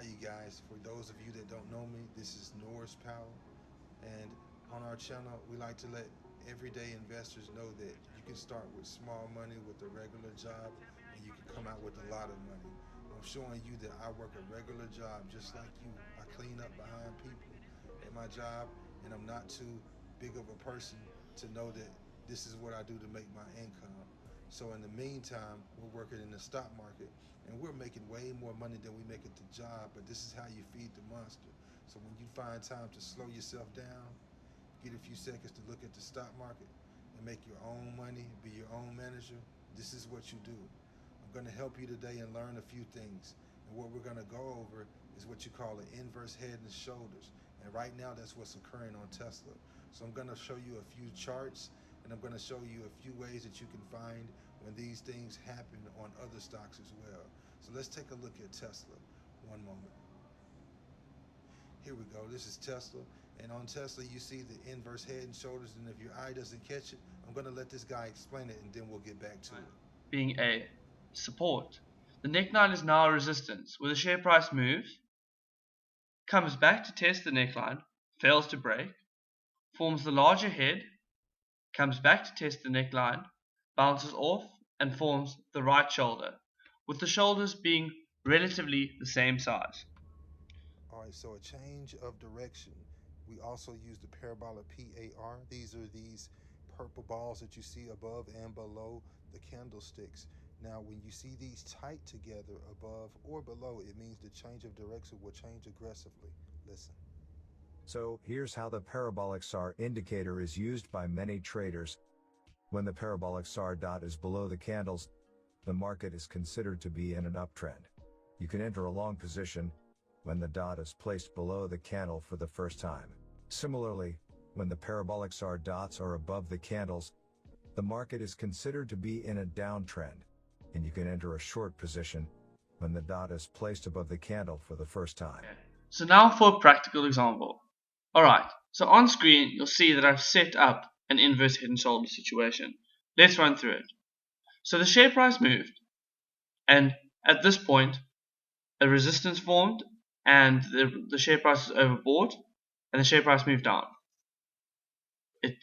Hi, you guys. For those of you that don't know me, this is Norris Powell. And on our channel, we like to let everyday investors know that you can start with small money with a regular job and you can come out with a lot of money. I'm showing you that I work a regular job just like you. I clean up behind people at my job, and I'm not too big of a person to know that this is what I do to make my income. So in the meantime, we're working in the stock market and we're making way more money than we make at the job, but this is how you feed the monster. So when you find time to slow yourself down, get a few seconds to look at the stock market and make your own money, be your own manager, this is what you do. I'm going to help you today and learn a few things. And what we're going to go over is what you call an inverse head and shoulders. And right now, that's what's occurring on Tesla. So I'm going to show you a few charts, and I'm going to show you a few ways that you can find when these things happen on other stocks as well. So let's take a look at Tesla. One moment. Here we go. This is Tesla. And on Tesla, you see the inverse head and shoulders. And if your eye doesn't catch it, I'm going to let this guy explain it, and then we'll get back to it. Being a support. The neckline is now a resistance, where the share price moves, comes back to test the neckline, fails to break, forms the larger head, comes back to test the neckline, bounces off, and forms the right shoulder, with the shoulders being relatively the same size. All right, so a change of direction. We also use the parabolic PAR. These purple balls that you see above and below the candlesticks. Now, when you see these tight together above or below, it means the change of direction will change aggressively. Listen. So here's how the parabolic SAR indicator is used by many traders. When the parabolic SAR dot is below the candles, the market is considered to be in an uptrend. You can enter a long position when the dot is placed below the candle for the first time. Similarly, when the parabolic SAR dots are above the candles, the market is considered to be in a downtrend, and you can enter a short position when the dot is placed above the candle for the first time. So now for a practical example. Alright, so on screen you'll see that I've set up an inverse head and shoulder situation. Let's run through it. So the share price moved, and at this point a resistance formed, and the share price was overbought, and the share price moved down. It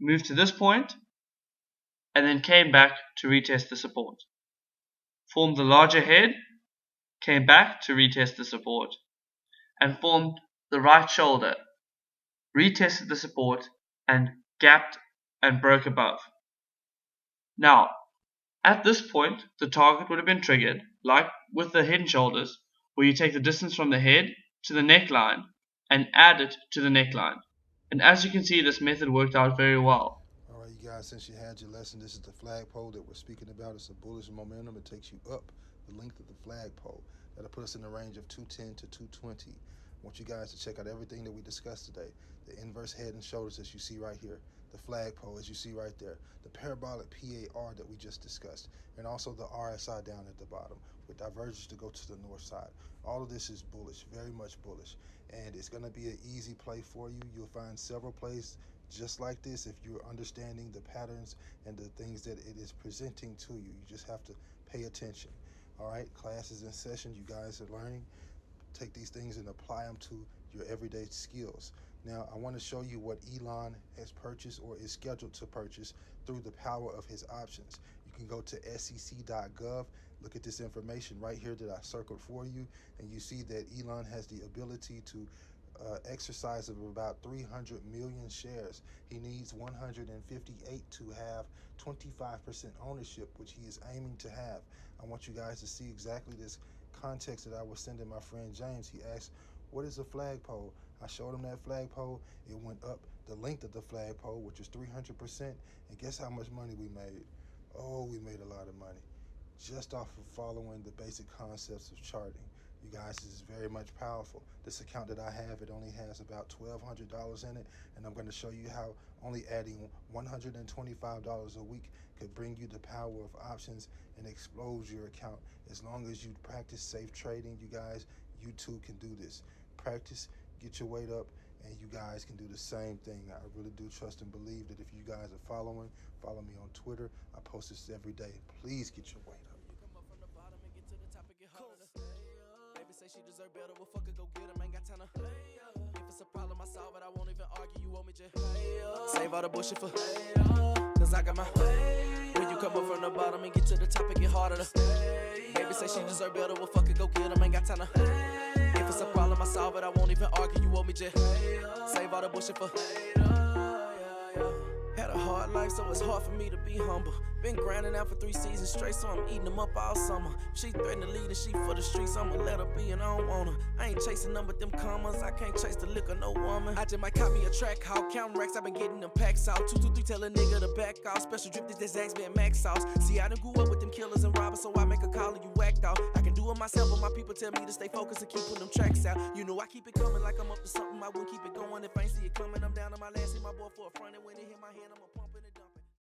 moved to this point, and then came back to retest the support. Formed the larger head, came back to retest the support, and formed the right shoulder, retested the support, and gapped and broke above. Now, at this point, the target would have been triggered, like with the head and shoulders, where you take the distance from the head to the neckline and add it to the neckline. And as you can see, this method worked out very well. All right, you guys, since you had your lesson, this is the flagpole that we're speaking about. It's a bullish momentum. It takes you up the length of the flagpole. That'll put us in the range of 210 to 220. I want you guys to check out everything that we discussed today. The inverse head and shoulders as you see right here, the flagpole as you see right there, the parabolic PAR that we just discussed, and also the RSI down at the bottom with divergence to go to the north side. All of this is bullish, very much bullish, and it's going to be an easy play for you. You'll find several plays just like this if you're understanding the patterns and the things that it is presenting to you. You just have to pay attention. All right, class is in session. You guys are learning. Take these things and apply them to your everyday skills. Now, I want to show you what Elon has purchased or is scheduled to purchase through the power of his options. You can go to sec.gov, look at this information right here that I circled for you, and you see that Elon has the ability to exercise of about 300 million shares. He needs 158 to have 25% ownership, which he is aiming to have. I want you guys to see exactly this context that I was sending my friend James. He asked, what is a flagpole? I showed him that flagpole. It went up the length of the flagpole, which is 300%. And guess how much money we made? Oh, we made a lot of money just off of following the basic concepts of charting. You guys, this is very much powerful. This account that I have, it only has about $1,200 in it, and I'm going to show you how only adding $125 a week could bring you the power of options and explode your account. As long as you practice safe trading, you guys, you too can do this. Practice, get your weight up, and you guys can do the same thing. I really do trust and believe that if you guys are following, follow me on Twitter. I post this every day. Please get your weight up. she deserve better, well fuck it, go get him, ain't got time to if it's a problem, I solve it, I won't even argue, you owe me just save all the bullshit for cause I got my when you come up from the bottom and get to the top, it get harder to baby say she deserve better, well fuck it, go get him, ain't got time to if it's a problem, I solve it, I won't even argue, you owe me just save all the bullshit for had a hard life, so it's hard for me to be humble. Been grinding out for 3 seasons straight, so I'm eating them up all summer. She threatened to lead and she for the streets, I'ma let her be and I don't want her. I ain't chasing them but them commas, I can't chase the liquor, no woman. I just might cop me a track hawk, counting racks, I been getting them packs out. 223, tell a nigga to back off. Special drip, this Zaxby and Max sauce. See, I done grew up with them killers and robbers, so I make a call and you whacked out. I can do it myself, but my people tell me to stay focused and keep putting them tracks out. You know I keep it coming like I'm up to something, I wouldn't keep it going if I ain't see it coming. I'm down on my last, hit my boy for a front, and when it hit my hand, I'ma pump.